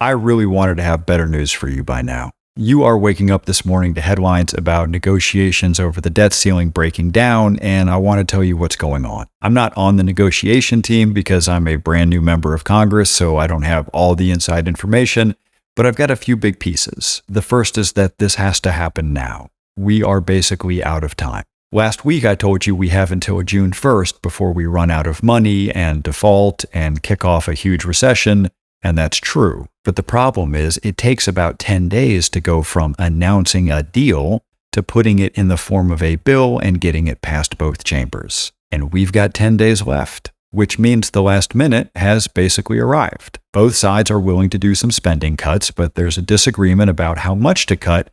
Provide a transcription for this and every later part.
I really wanted to have better news for you by now. You are waking up this morning to headlines about negotiations over the debt ceiling breaking down, and I want to tell you what's going on. I'm not on the negotiation team because I'm a brand new member of Congress, so I don't have all the inside information, but I've got a few big pieces. The first is that this has to happen now. We are basically out of time. Last week, I told you we have until June 1st before we run out of money and default and kick off a huge recession, and that's true. But the problem is it takes about 10 days to go from announcing a deal to putting it in the form of a bill and getting it past both chambers. And we've got 10 days left, which means the last minute has basically arrived. Both sides are willing to do some spending cuts, but there's a disagreement about how much to cut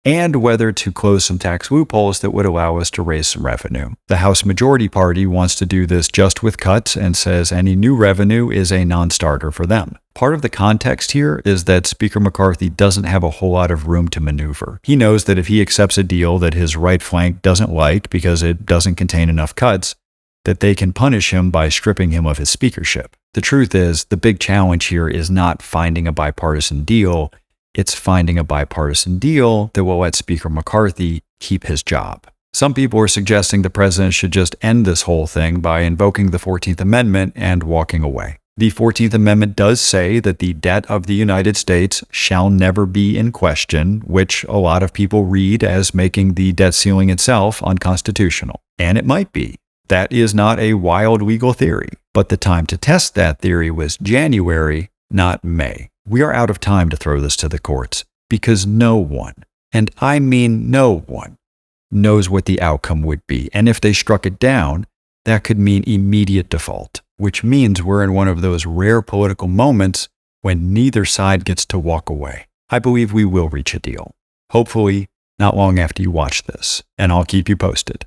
and whether to close some tax loopholes that would allow us to raise some revenue. The House Majority Party wants to do this just with cuts and says any new revenue is a non-starter for them. Part of the context here is that Speaker McCarthy doesn't have a whole lot of room to maneuver. He knows that if he accepts a deal that his right flank doesn't like because it doesn't contain enough cuts, that they can punish him by stripping him of his speakership. The truth is, the big challenge here is not finding a bipartisan deal. It's finding a bipartisan deal that will let Speaker McCarthy keep his job. Some people are suggesting the president should just end this whole thing by invoking the 14th Amendment and walking away. The 14th Amendment does say that the debt of the United States shall never be in question, which a lot of people read as making the debt ceiling itself unconstitutional. And it might be. That is not a wild legal theory. But the time to test that theory was January, not May. We are out of time to throw this to the courts because no one, and I mean no one, knows what the outcome would be. And if they struck it down, that could mean immediate default, which means we're in one of those rare political moments when neither side gets to walk away. I believe we will reach a deal. Hopefully, not long after you watch this, and I'll keep you posted.